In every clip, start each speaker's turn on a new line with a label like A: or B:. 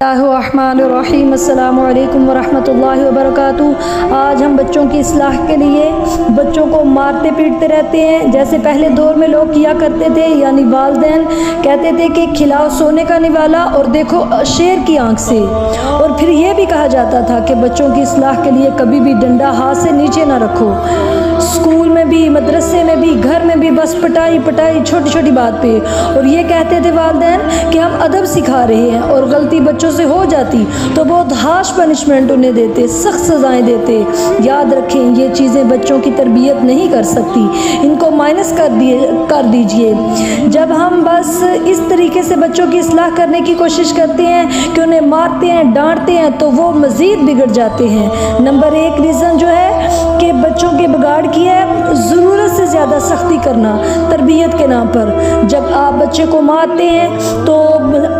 A: الرحمن الرحیم۔ السلام علیکم ورحمۃ اللہ وبرکاتہ۔ آج ہم بچوں کی اصلاح کے لیے بچوں کو مارتے پیٹتے رہتے ہیں، جیسے پہلے دور میں لوگ کیا کرتے تھے، یعنی والدین کہتے تھے کہ کھلاؤ سونے کا نوالا اور دیکھو شیر کی آنکھ سے، اور پھر یہ بھی کہا جاتا تھا کہ بچوں کی اصلاح کے لیے کبھی بھی ڈنڈا ہاتھ سے نیچے نہ رکھو۔ اسکول میں بھی، مدرسے میں بھی، گھر میں بھی بس پٹائی پٹائی چھوٹی چھوٹی بات پہ، اور یہ کہتے تھے والدین کہ ہم ادب سکھا رہے ہیں، اور غلطی بچوں سے ہو جاتی تو بہت ہارش پنشمنٹ انہیں دیتے، سخت سزائیں دیتے۔ یاد رکھیں یہ چیزیں بچوں کی تربیت نہیں کر سکتی، ان کو مائنس کر دیجئے۔ جب ہم بس اس طریقے سے بچوں کی اصلاح کرنے کی کوشش کرتے ہیں کہ انہیں مارتے ہیں، ڈانٹتے ہیں، تو وہ مزید بگڑ جاتے ہیں۔ نمبر 1 ریزن جو ہے کہ بچوں کے بگاڑ کی ہے ضرورت سے زیادہ سختی کرنا تربیت کے نام پر۔ جب آپ بچے کو مارتے ہیں تو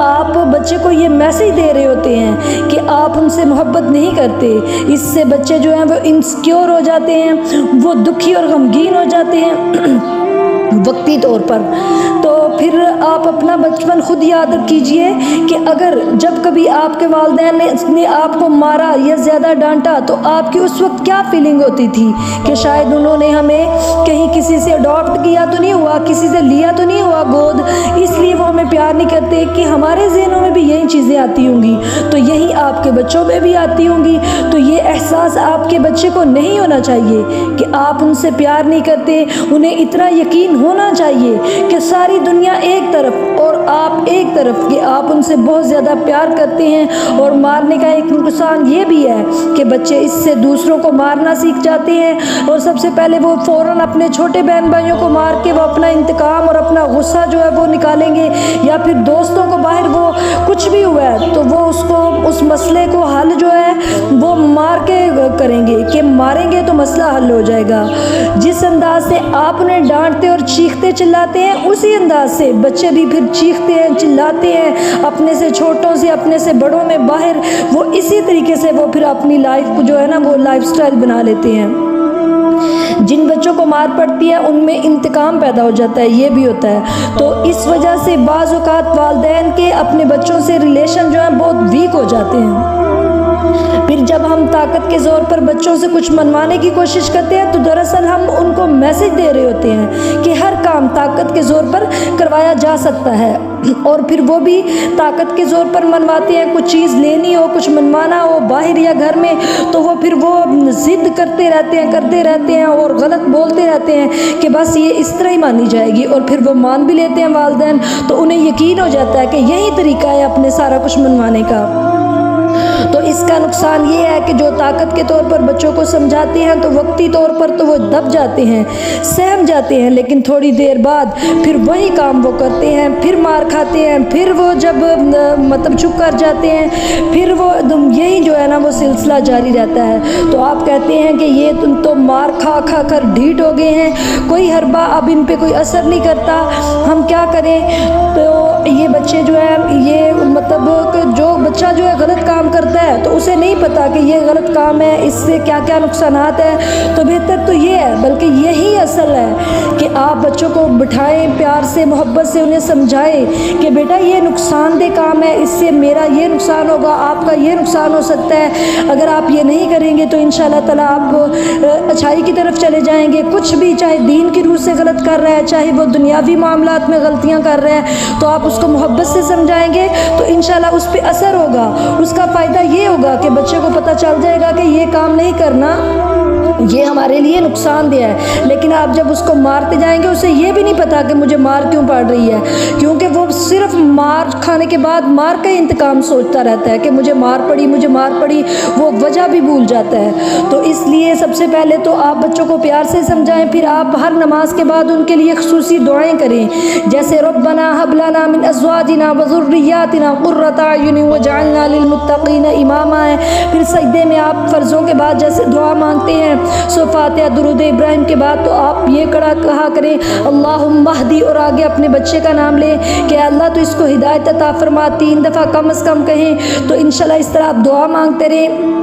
A: آپ بچے کو یہ میسج دے رہے ہوتے ہیں کہ آپ ان سے محبت نہیں کرتے۔ اس سے بچے جو ہیں وہ انسیکیور ہو جاتے ہیں، وہ دکھی اور غمگین ہو جاتے ہیں وقتی طور پر۔ تو پھر آپ اپنا بچپن خود یاد کیجئے کہ اگر جب کبھی آپ کے والدین نے آپ کو مارا یا زیادہ ڈانٹا تو آپ کی اس وقت کیا فیلنگ ہوتی تھی کہ شاید انہوں نے ہمیں کہیں کسی سے اڈاپٹ کیا تو نہیں ہوا، کسی سے لیا تو نہیں ہوا گود، اس لیے وہ ہمیں پیار نہیں کرتے، کہ ہمارے ذہنوں میں بھی یہی چیزیں آتی ہوں گی، تو یہی آپ کے بچوں میں بھی آتی ہوں گی۔ تو یہ احساس آپ کے بچے کو نہیں ہونا چاہیے کہ آپ ان سے پیار نہیں کرتے۔ انہیں اتنا یقین ہونا چاہیے کہ ساری دنیا ایک طرف اور آپ ایک طرف، کہ آپ ان سے بہت زیادہ پیار کرتے ہیں۔ اور مارنے کا ایک نقصان یہ بھی ہے کہ بچے اس سے دوسروں کو مارنا سیکھ جاتے ہیں، اور سب سے پہلے وہ فوراً اپنے چھوٹے بہن بھائیوں کو مار کے وہ اپنا انتقام اور اپنا غصہ جو ہے وہ نکالیں گے، یا پھر دوستوں کو باہر وہ کچھ بھی ہوا ہے تو وہ اس مسئلے کو حل جو ہے وہ مار کے کریں گے، کہ ماریں گے تو مسئلہ حل ہو جائے گا۔ جس انداز سے آپ انہیں ڈانٹتے اور چیختے چلاتے ہیں، اسی انداز سے بچے بھی پھر چیختے ہیں، چلاتے ہیں، اپنے سے چھوٹوں سے، اپنے سے بڑوں میں باہر، وہ اسی طریقے سے وہ پھر اپنی لائف کو جو ہے نا وہ لائف سٹائل بنا لیتے ہیں۔ جن بچوں کو مار پڑتی ہے ان میں انتقام پیدا ہو جاتا ہے، یہ بھی ہوتا ہے۔ تو اس وجہ سے بعض اوقات والدین کے اپنے بچوں سے ریلیشن جو ہیں بہت ویک ہو جاتے ہیں۔ پھر جب ہم طاقت کے زور پر بچوں سے کچھ منوانے کی کوشش کرتے ہیں تو دراصل ہم ان کو میسج دے رہے ہوتے ہیں کہ ہر کام طاقت کے زور پر کروایا جا سکتا ہے، اور پھر وہ بھی طاقت کے زور پر منواتے ہیں۔ کچھ چیز لینی ہو، کچھ منوانا ہو باہر یا گھر میں، تو وہ پھر وہ ضد کرتے رہتے ہیں اور غلط بولتے رہتے ہیں کہ بس یہ اس طرح ہی مانی جائے گی، اور پھر وہ مان بھی لیتے ہیں والدین، تو انہیں یقین ہو جاتا ہے کہ یہی طریقہ ہے اپنے سارا کچھ منوانے کا۔ تو اس کا نقصان یہ ہے کہ جو طاقت کے طور پر بچوں کو سمجھاتے ہیں تو وقتی طور پر تو وہ دب جاتے ہیں، سہم جاتے ہیں، لیکن تھوڑی دیر بعد پھر وہی کام وہ کرتے ہیں، پھر مار کھاتے ہیں، پھر وہ جب چپ کر جاتے ہیں، پھر وہ یہی جو ہے نا وہ سلسلہ جاری رہتا ہے۔ تو آپ کہتے ہیں کہ یہ تم تو مار کھا کھا کر ڈھیٹ ہو گئے ہیں، کوئی حربہ اب ان پہ کوئی اثر نہیں کرتا، ہم کیا کریں؟ تو یہ بچے جو ہے یہ جو بچہ جو ہے غلط کام کرتا ہے تو اسے نہیں پتا کہ یہ غلط کام ہے، اس سے کیا کیا نقصانات ہیں، تو بہتر تو یہ ہے، بلکہ یہی اصل ہے کہ آپ بچوں کو بٹھائیں، پیار سے، محبت سے انہیں سمجھائیں کہ بیٹا یہ نقصان دہ کام ہے، اس سے میرا یہ نقصان ہوگا، آپ کا یہ نقصان ہو سکتا ہے، اگر آپ یہ نہیں کریں گے تو انشاءاللہ تعالیٰ آپ اچھائی کی طرف چلے جائیں گے۔ کچھ بھی چاہے دین کی روح سے غلط کر رہا ہے، چاہے وہ دنیاوی معاملات میں غلطیاں کر رہا ہے، تو آپ اس کو محبت سے سمجھائیں گے تو انشاءاللہ اس پہ اثر ہوگا۔ اس کا فائدہ یہ ہوگا کہ بچے کو پتہ چل جائے گا کہ یہ کام نہیں کرنا، یہ ہمارے لیے نقصان دہ ہے۔ لیکن آپ جب اس کو مارتے جائیں گے اسے یہ بھی نہیں پتا کہ مجھے مار کیوں پڑ رہی ہے، کیونکہ وہ صرف مار کھانے کے بعد مار کا انتقام سوچتا رہتا ہے کہ مجھے مار پڑی، وہ وجہ بھی بھول جاتا ہے۔ تو اس لیے سب سے پہلے تو آپ بچوں کو پیار سے سمجھائیں، پھر آپ ہر نماز کے بعد ان کے لیے خصوصی دعائیں کریں، جیسے ربنا هب لنا من ازواجنا وذرياتنا قرۃ اعین واجعلنا للمتقین اماما ہے۔ پھر سجدے میں آپ فرضوں کے بعد جیسے دعا مانگتے ہیں سو فاتحہ درود ابراہیم کے بعد تو آپ یہ کہا کریں اللہم اہدی، اور آگے اپنے بچے کا نام لیں کہ اللہ تو اس کو ہدایت عطا فرما، 3 دفعہ کم از کم کہیں، تو انشاءاللہ اس طرح آپ دعا مانگتے رہیں۔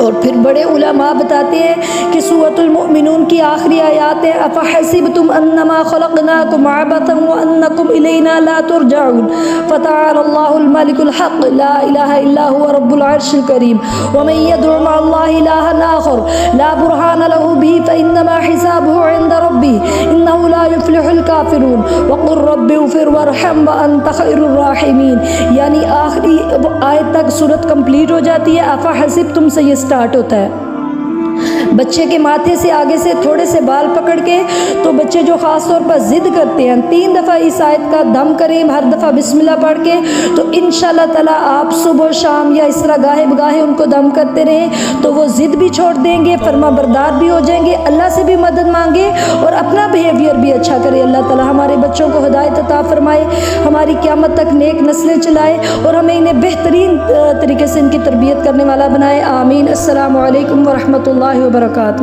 A: اور پھر بڑے علماء بتاتے ہیں کہ سورۃ المؤمنون کی آخری آیات ہے افحسبتم انما خلقناکم عبثا وانکم الینا لا ترجعون فتعالى اللہ الملک الحق لا الہ الا هو رب العرش الکریم ومن يدع مع الله الها آخر لا برهان له به فانما حسابه عند ربه انه لا يفلح الكافرون وقل رب اغفر وارحم وانت خیر الراحمین. یعنی آخری آیت تک سورت کمپلیٹ ہو جاتی ہے. افحسبتم سے یہ سٹارٹ ہوتا ہے. بچے کے ماتھے سے آگے سے تھوڑے سے بال پکڑ کے تو بچے جو خاص طور پر ضد کرتے ہیں 3 دفعہ اس آیت کا دم کریں ہر دفعہ بسم اللہ پڑھ کے تو انشاءاللہ تعالیٰ آپ صبح و شام یا اس طرح گاہے بگاہے ان کو دم کرتے رہیں تو وہ ضد بھی چھوڑ دیں گے, فرما بردار بھی ہو جائیں گے, اللہ سے بھی مدد مانگے اور اپنا بیہیویئر بھی اچھا کرے. اللہ تعالیٰ ہمارے بچوں کو ہدایت عطا فرمائے, ہماری قیامت تک نیک نسلیں چلائے اور ہمیں انہیں بہترین طریقے سے ان کی تربیت کرنے والا بنائے. آمین. السلام علیکم ورحمۃ اللہ وبرکاتہ.